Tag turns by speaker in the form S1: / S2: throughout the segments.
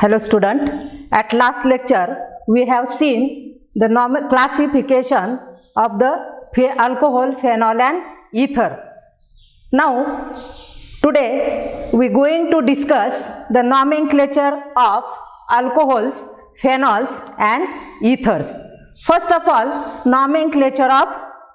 S1: Hello student, at last lecture we have seen the classification of the alcohol, phenol and ether. Now today we are going to discuss the nomenclature of alcohols, phenols and ethers. First of all, nomenclature of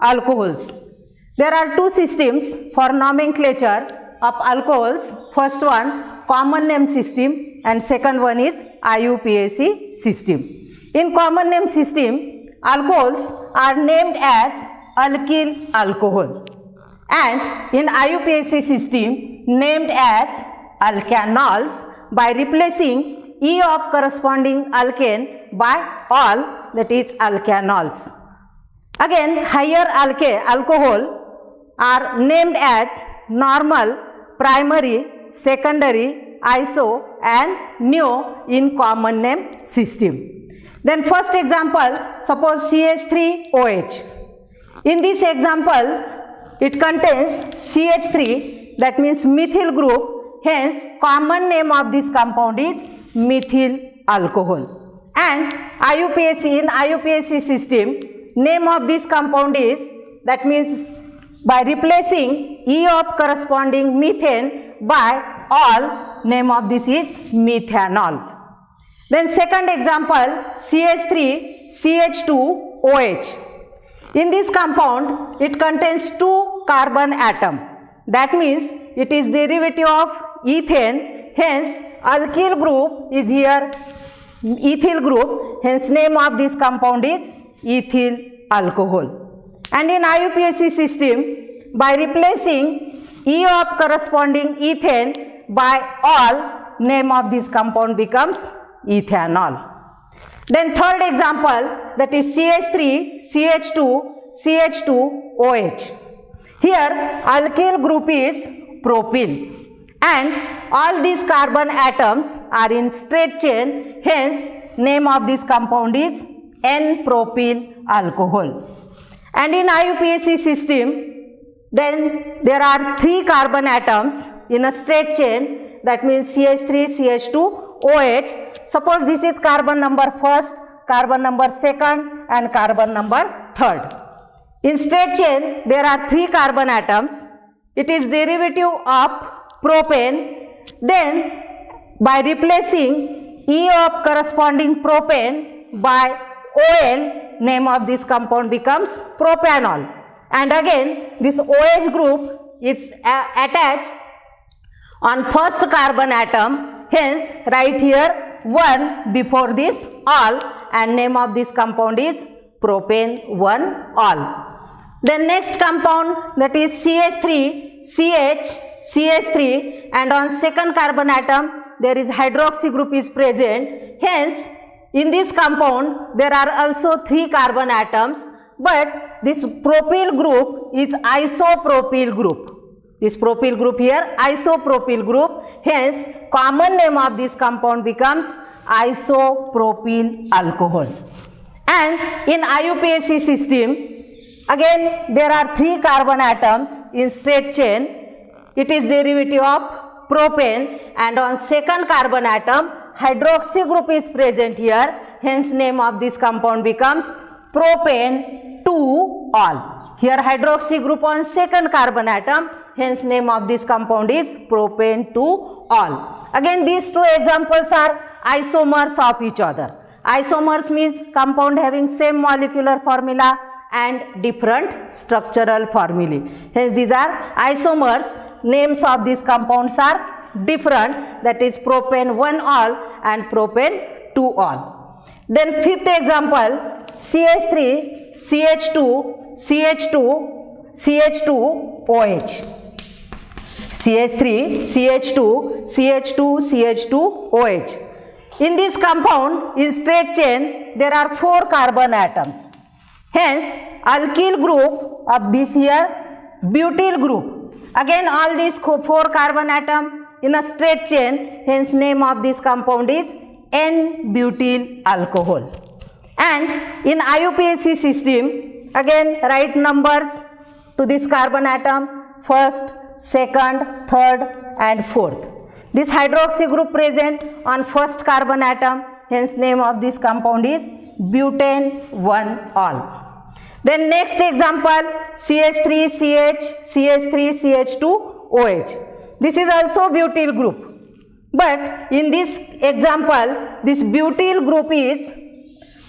S1: alcohols. There are two systems for nomenclature of alcohols. First one, common name system, and second one is IUPAC system. In common name system, alcohols are named as alkyl alcohol, and in IUPAC system named as alkanols by replacing E of corresponding alkane by ol, that is alkanols. Again, higher alcohol are named as normal, primary, secondary, iso and neo in common name system. Then first example, suppose CH3OH. In this example, it contains CH3, that means methyl group, hence common name of this compound is methyl alcohol. And in IUPAC system, name of this compound is, that means by replacing E of corresponding methane by ol, name of this is methanol. Then second example, CH3CH2OH. In this compound, it contains two carbon atom. That means it is derivative of ethane, hence alkyl group is here ethyl group, hence name of this compound is ethyl alcohol. And in IUPAC system, by replacing E of corresponding ethane by ol, name of this compound becomes ethanol. Then third example, that is CH3CH2CH2OH. Here alkyl group is propyl, and all these carbon atoms are in straight chain, hence name of this compound is N-propyl alcohol. And in IUPAC system, then there are three carbon atoms in a straight chain, that means CH3CH2OH. Suppose this is carbon number first, carbon number second and carbon number third. In straight chain, there are three carbon atoms. It is derivative of propane. Then by replacing E of corresponding propane by OL, name of this compound becomes propanol. And again, this OH group is attached on first carbon atom, hence write here 1 before this ol, and name of this compound is propane 1-ol. Then next compound, that is CH3, and on second carbon atom there is hydroxy group is present, hence in this compound there are also three carbon atoms, but this propyl group is isopropyl group. This propyl group here isopropyl group, hence common name of this compound becomes isopropyl alcohol. And in IUPAC system, again there are three carbon atoms in straight chain. It is derivative of propane, and on second carbon atom hydroxy group is present here, hence name of this compound becomes propane 2-ol. Here hydroxy group on second carbon atom, hence name of this compound is propane 2-ol. Again, these two examples are isomers of each other. Isomers means compound having same molecular formula and different structural formulae. Hence these are isomers. Names of these compounds are different, that is propane 1-ol and propane 2-ol. Then fifth example, CH3CH2CH2OH. CH3CH2CH2OH. In this compound, in straight chain, there are four carbon atoms. Hence, alkyl group of this here, butyl group. Again, all these four carbon atom in a straight chain, hence name of this compound is N-butyl alcohol. And in IUPAC system, again write numbers to this carbon atom, first, second, third and fourth. This hydroxy group present on first carbon atom, hence name of this compound is butane 1-ol. Then next example, CH3CH, CH3CH2OH. This is also butyl group. But in this example, this butyl group is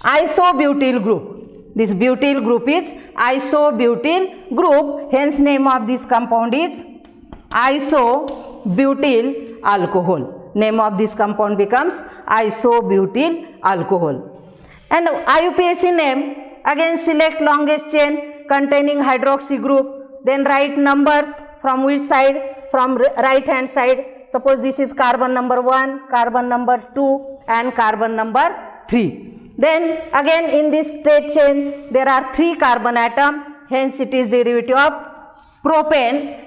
S1: isobutyl group. This butyl group is isobutyl group, hence name of this compound is isobutyl alcohol. Name of this compound becomes isobutyl alcohol. And IUPAC name, again select longest chain containing hydroxy group, then write numbers from which side, from right hand side. Suppose this is carbon number 1, carbon number 2 and carbon number 3. Then again in this straight chain there are 3 carbon atom, hence it is derivative of propane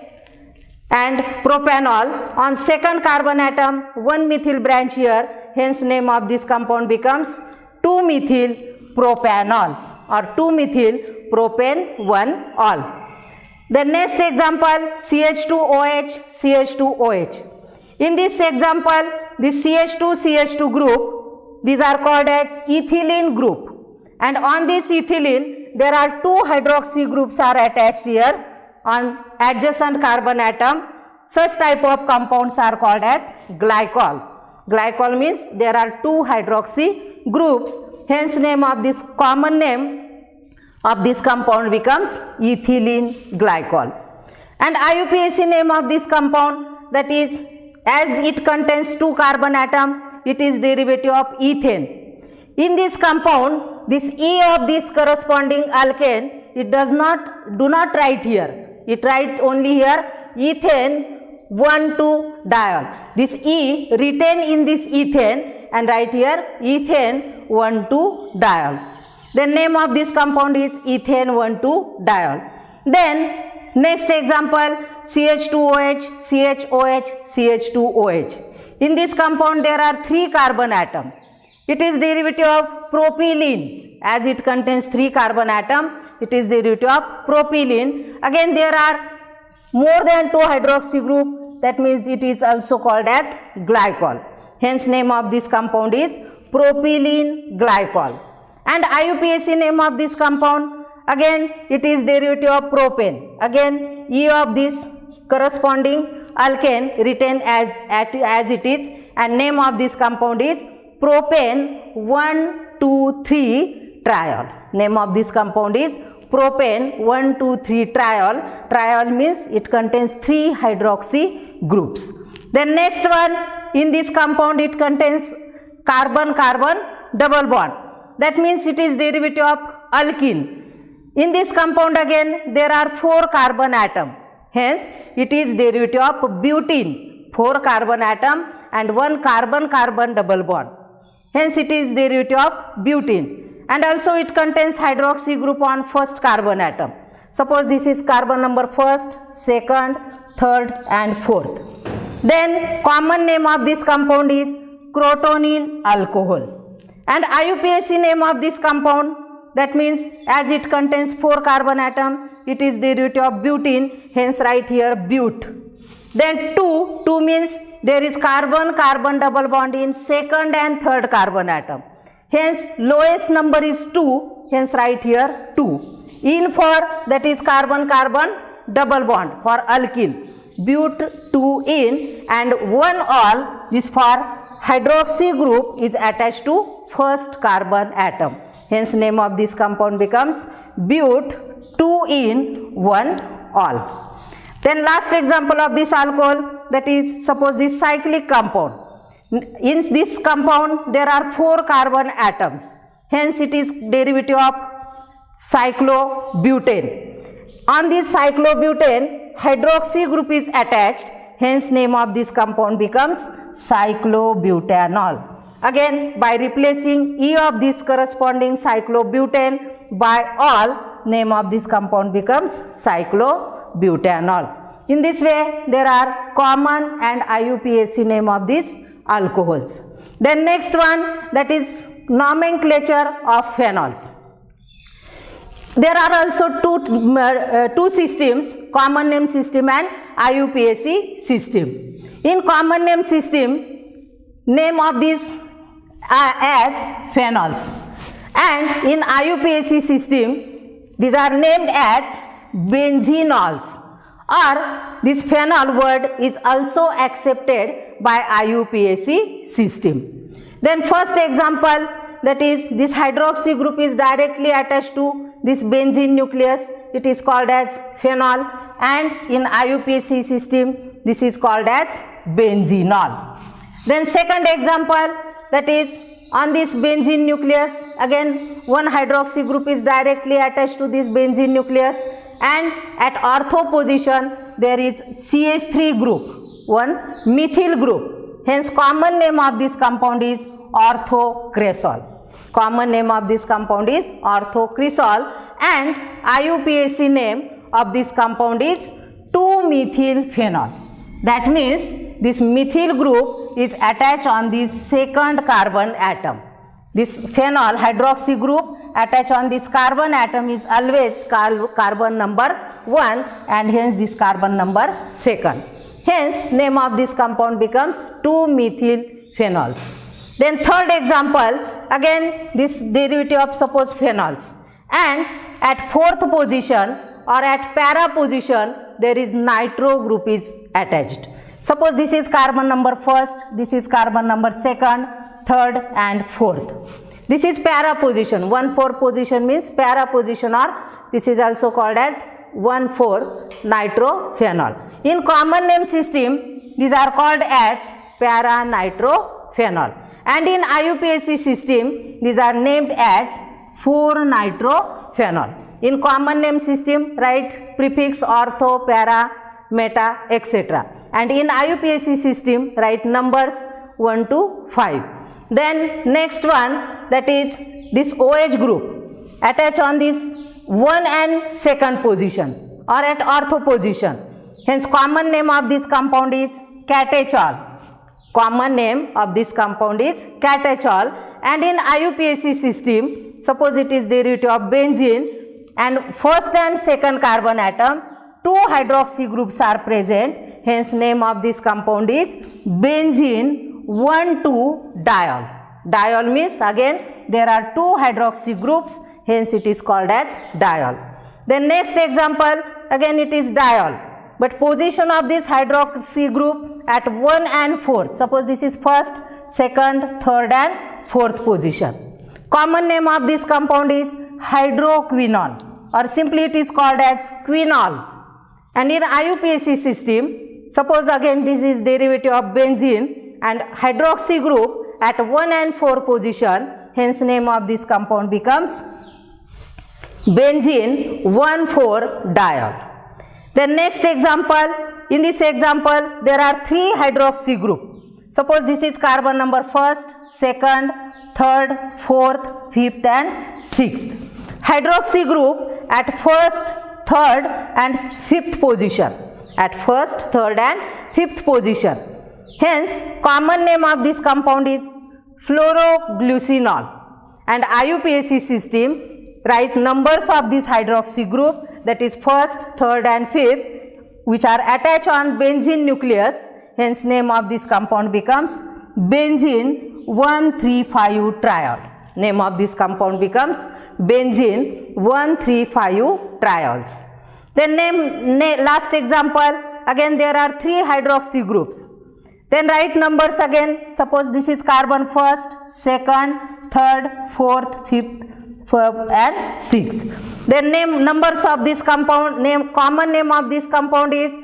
S1: and propanol. On second carbon atom 1 methyl branch here, hence name of this compound becomes 2-methyl propanol or 2-methyl propane 1-ol. The next example, CH2OH, CH2OH. In this example, this CH2 group, these are called as ethylene group, and on this ethylene there are 2 hydroxy groups are attached here on adjacent carbon atom. Such type of compounds are called as glycol. Glycol means there are 2 hydroxy groups, hence name of this common name of this compound becomes ethylene glycol. And IUPAC name of this compound, that is, as it contains 2 carbon atom, it is derivative of ethane. In this compound, this E of this corresponding alkane, it do not write here. It write only here ethane 1,2-diol. This E retain in this ethane and write here ethane 1,2-diol. The name of this compound is ethane 1,2-diol. Then next example, CH2OH, CHOH, CH2OH. In this compound there are 3 carbon atom. It is derivative of propylene. As it contains 3 carbon atom, it is derivative of propylene. Again there are more than 2 hydroxy group, that means it is also called as glycol. Hence name of this compound is propylene glycol. And IUPAC name of this compound, again it is derivative of propane. Again E of this corresponding alkane written as it is, and name of this compound is propane 1,2,3-triol. Name of this compound is propane 1,2,3-triol. Triol means it contains 3 hydroxy groups. Then next one, in this compound it contains carbon-carbon double bond. That means it is derivative of alkene. In this compound again there are 4 carbon atom. Hence it is derivative of butene, 4 carbon atom and 1 carbon-carbon double bond. Hence it is derivative of butene. And also it contains hydroxy group on first carbon atom. Suppose this is carbon number 1st, 2nd, 3rd and 4th. Then common name of this compound is crotonyl alcohol. And IUPAC name of this compound, that means as it contains 4 carbon atom, it is derivative of butene, hence write here but. Then 2 means there is carbon-carbon double bond in 2nd and 3rd carbon atom. Hence lowest number is 2, hence write here 2. In for, that is carbon-carbon double bond for alkyl, but 2 in, and 1-ol is for hydroxy group is attached to first carbon atom. Hence name of this compound becomes but 2 in 1-ol. Then last example of this alcohol, that is, suppose this cyclic compound. In this compound there are 4 carbon atoms. Hence it is derivative of cyclobutane. On this cyclobutane, hydroxy group is attached. Hence name of this compound becomes cyclobutanol. Again by replacing E of this corresponding cyclobutane by ol, name of this compound becomes cyclobutanol. In this way there are common and IUPAC name of these alcohols. Then next one, that is nomenclature of phenols. There are also two systems, common name system and IUPAC system. In common name system, name of these are as phenols, and in IUPAC system, these are named as benzenols, or this phenol word is also accepted by IUPAC system. Then first example, that is this hydroxy group is directly attached to this benzene nucleus, it is called as phenol, and in IUPAC system this is called as benzenol. Then second example, that is on this benzene nucleus, again one hydroxy group is directly attached to this benzene nucleus, and at ortho position there is CH3 group, one methyl group. Hence common name of this compound is orthocresol. Common name of this compound is orthocresol, and IUPAC name of this compound is 2-methylphenol. That means this methyl group is attached on this second carbon atom. This phenol hydroxy group attached on this carbon atom is always carbon number 1, and hence this carbon number 2. Hence name of this compound becomes 2-methylphenols. Then third example, again this derivative of suppose phenols, and at fourth position or at para position there is nitro group is attached. Suppose this is carbon number first, this is carbon number second, third and fourth. This is para position. 1,4 position means para position, or this is also called as 1,4 nitrophenol. In common name system these are called as para nitrophenol, and in IUPAC system these are named as 4-nitrophenol. In common name system write prefix ortho, para, meta, etc. And in IUPAC system write numbers 1 to 5. Then next one, that is this OH group attach on this 1 and 2nd position or at ortho position. Hence common name of this compound is catechol. Common name of this compound is catechol, and in IUPAC system suppose it is derivative of benzene, and first and second carbon atom 2 hydroxy groups are present, hence name of this compound is benzene 1,2-diol. Diol means again there are 2 hydroxy groups, hence it is called as diol. Then next example, again it is diol, but position of this hydroxy group at 1 and 4. Suppose this is first, second, third and fourth position. Common name of this compound is hydroquinone, or simply it is called as quinol. And in IUPAC system, suppose again this is derivative of benzene and hydroxy group at 1 and 4 position, hence name of this compound becomes benzene 1,4-diol. Then next example, in this example there are 3 hydroxy group. Suppose this is carbon number first, second, third, fourth, fifth and sixth. Hydroxy group at first, third and fifth position. At first, third and fifth position. Hence common name of this compound is fluoroglucinol, and IUPAC system write numbers of this hydroxy group, that is first, third and fifth, which are attached on benzene nucleus, hence name of this compound becomes benzene 1,3,5-triol. Name of this compound becomes benzene 1,3,5-triols. Then last example, again there are 3 hydroxy groups. Then write numbers again. Suppose this is carbon first, second, third, fourth, fifth, and sixth. Then name numbers of this compound, common name of this compound is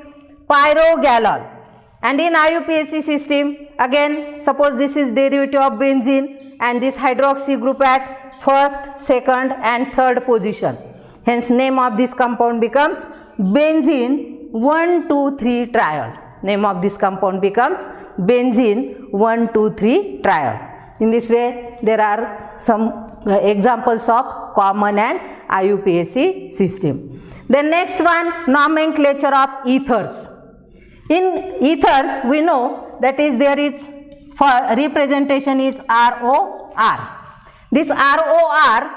S1: pyrogalol. And in IUPAC system, again suppose this is derivative of benzene and this hydroxy group at first, second and third position. Hence name of this compound becomes benzene 1,2,3-triol. Name of this compound becomes benzene 1,2,3-triol. In this way there are some examples of common and IUPAC system. The next one, nomenclature of ethers. In ethers we know that is there is for representation is ROR. This ROR,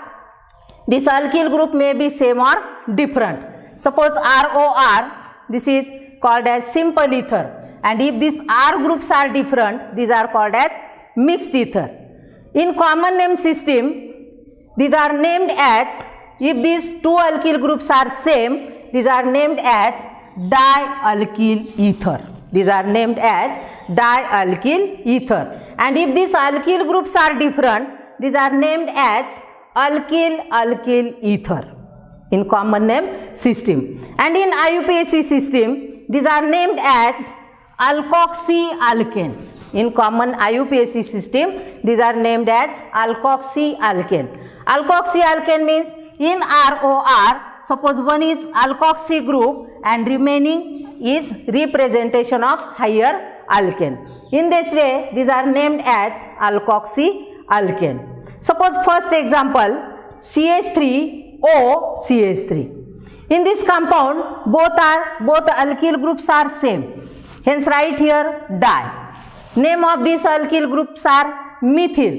S1: this alkyl group may be same or different. Suppose ROR, this is called as simple ether, and if these R groups are different, these are called as mixed ether. In common name system, these are named as, if these two alkyl groups are same, these are named as dialkyl ether. These are named as dialkyl ether. And if these alkyl groups are different, these are named as alkyl ether in common name system. And in IUPAC system, these are named as alkoxyalkane. In common IUPAC system, these are named as alkoxyalkane. Alkoxyalkane means in ROR, suppose one is alkoxy group and remaining is representation of higher alkane. In this way, these are named as alkoxyalkane. Suppose first example, CH3O CH3. In this compound, both alkyl groups are same. Hence write here di. Name of these alkyl groups are methyl.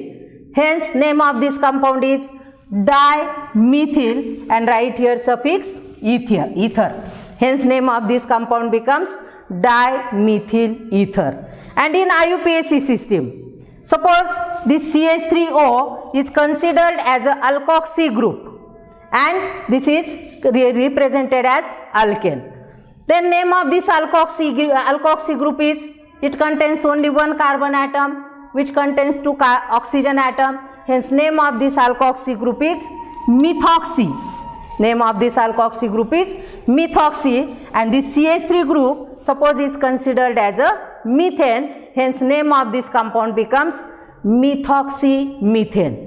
S1: Hence name of this compound is dimethyl, and write here suffix ether. Hence name of this compound becomes dimethyl ether. And in IUPAC system, suppose this CH3O is considered as an alkoxy group and this is represented as alkane. Then name of this alkoxy group is, it contains only one carbon atom which contains two oxygen atom. Hence name of this alkoxy group is methoxy. Name of this alkoxy group is methoxy, and this CH3 group suppose is considered as a methane. Hence name of this compound becomes methoxymethane.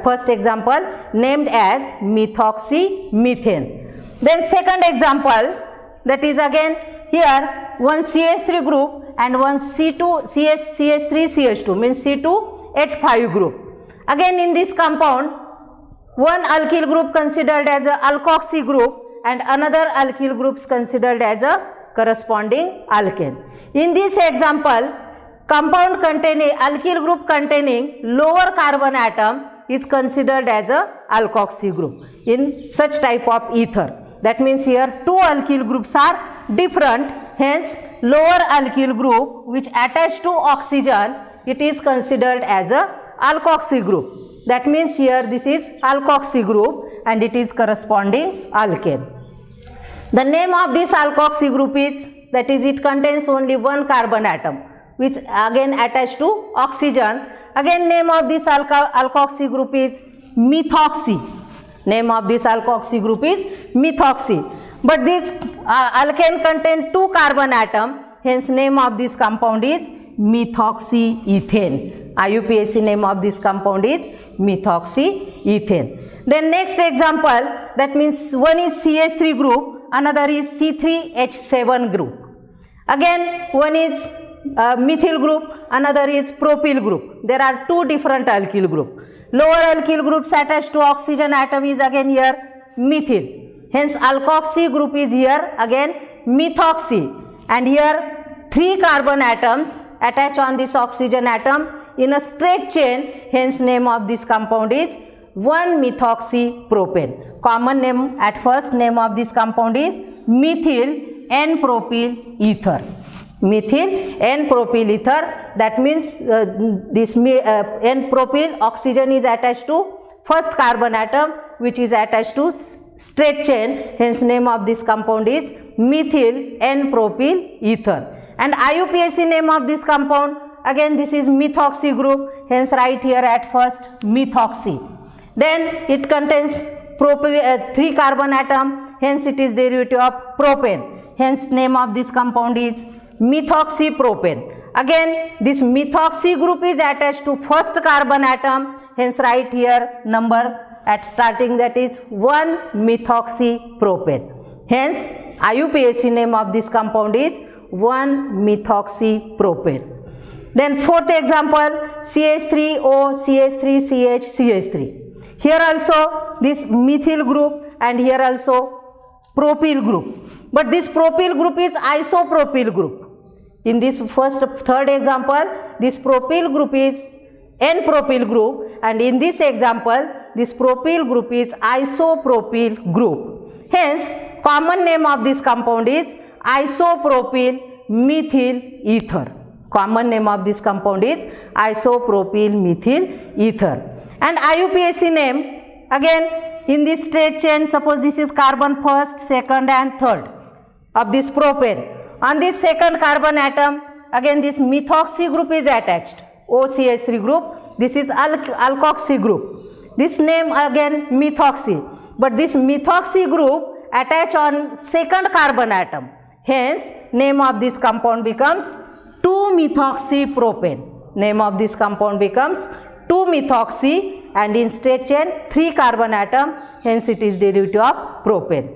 S1: First example named as methoxymethane. Then second example, that is again here one CH3 group and one CH3CH2 means C2H5 group. Again in this compound, one alkyl group considered as a alkoxy group and another alkyl groups considered as a corresponding alkane. In this example, compound containing alkyl group containing lower carbon atom is considered as a alkoxy group in such type of ether. That means here two alkyl groups are different. Hence lower alkyl group which attached to oxygen, it is considered as a alkoxy group. That means here this is alkoxy group and it is corresponding alkane. The name of this alkoxy group is, that is it contains only one carbon atom which again attached to oxygen. Again name of this alkoxy group is methoxy. Name of this alkoxy group is methoxy. But this alkane contains two carbon atom. Hence name of this compound is methoxyethane. IUPAC name of this compound is methoxyethane. Then next example, that means one is CH3 group, another is C3H7 group. Again one is methyl group, another is propyl group. There are two different alkyl group. Lower alkyl groups attached to oxygen atom is again here methyl. Hence alkoxy group is here again methoxy, and here 3 carbon atoms attach on this oxygen atom in a straight chain. Hence name of this compound is 1-methoxypropane. Common name at first, name of this compound is methyl N-propyl ether. Methyl N-propyl ether. That means this N-propyl oxygen is attached to first carbon atom which is attached to straight chain. Hence name of this compound is methyl N-propyl ether. And IUPAC name of this compound, again this is methoxy group. Hence write here at first methoxy. Then it contains 3 carbon atom. Hence it is derivative of propane. Hence name of this compound is methoxypropane. Again this methoxy group is attached to first carbon atom. Hence write here number at starting, that is 1-methoxypropane. Hence IUPAC name of this compound is 1-methoxypropane. Then fourth example, CH3O CH3CH CH3. Here also this methyl group and here also propyl group. But this propyl group is isopropyl group. In this third example, this propyl group is N-propyl group, and in this example this propyl group is isopropyl group. Hence common name of this compound is isopropyl methyl ether. Common name of this compound is isopropyl methyl ether. And IUPAC name, again in this straight chain, suppose this is carbon first, second and third of this propane. On this second carbon atom, again this methoxy group is attached, OCH3 group. This is alkoxy group. This name again methoxy, but this methoxy group attach on second carbon atom. Hence, name of this compound becomes 2-methoxypropane. Name of this compound becomes 2-methoxy, and in straight chain 3 carbon atom. Hence, it is derivative of propane.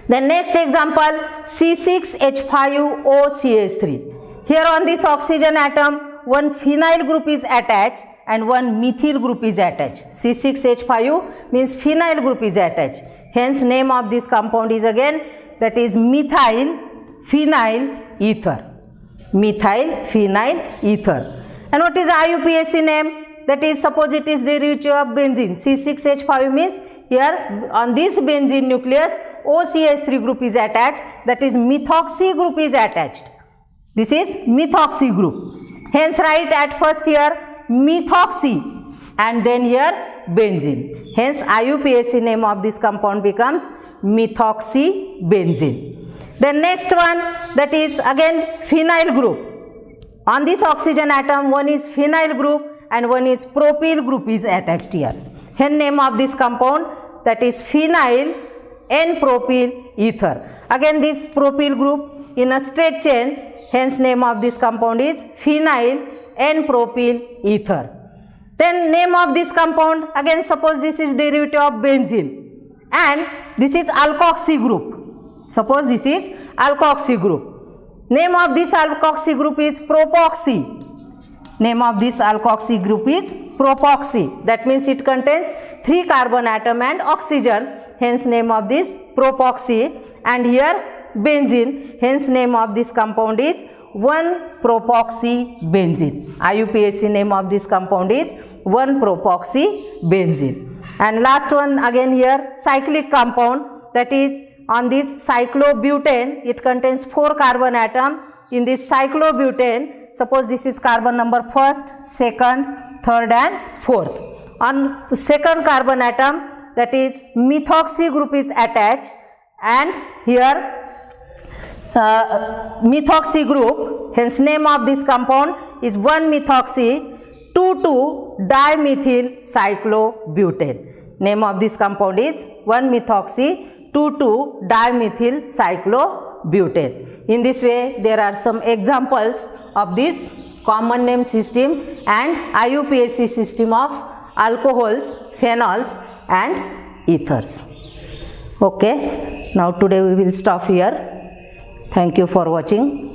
S1: The next example, C6H5OCH3. Here on this oxygen atom, one phenyl group is attached and one methyl group is attached. C6H5 means phenyl group is attached. Hence, name of this compound is again, that is methyl phenyl ether. Methyl phenyl ether. And what is IUPAC name? That is, suppose it is derivative of benzene. C6H5 means here on this benzene nucleus OCH3 group is attached, that is methoxy group is attached. This is methoxy group. Hence, write at first here methoxy and then here benzene. Hence, IUPAC name of this compound becomes methoxy benzene. The next one, that is again phenyl group. On this oxygen atom, one is phenyl group and one is propyl group is attached here. Hence, name of this compound, that is phenyl N-propyl ether. Again this propyl group in a straight chain. Hence, name of this compound is phenyl N-propyl ether. Then name of this compound, again suppose this is derivative of benzene and this is alkoxy group. Suppose this is alkoxy group. Name of this alkoxy group is propoxy. Name of this alkoxy group is propoxy. That means it contains 3 carbon atom and oxygen. Hence, name of this propoxy, and here benzene. Hence, name of this compound is 1-propoxy benzene. IUPAC name of this compound is 1-propoxy benzene. And last one again here cyclic compound, that is on this cyclobutane, it contains 4 carbon atom. In this cyclobutane, suppose this is carbon number first, second, third and fourth. On second carbon atom, that is methoxy group is attached, and here methoxy group. Hence, name of this compound is 1-methoxy 2,2-dimethyl cyclobutane. Name of this compound is 1-methoxy 2,2-dimethyl cyclobutane. In this way, there are some examples of this common name system and IUPAC system of alcohols, phenols and ethers. Okay, now today we will stop here. Thank you for watching.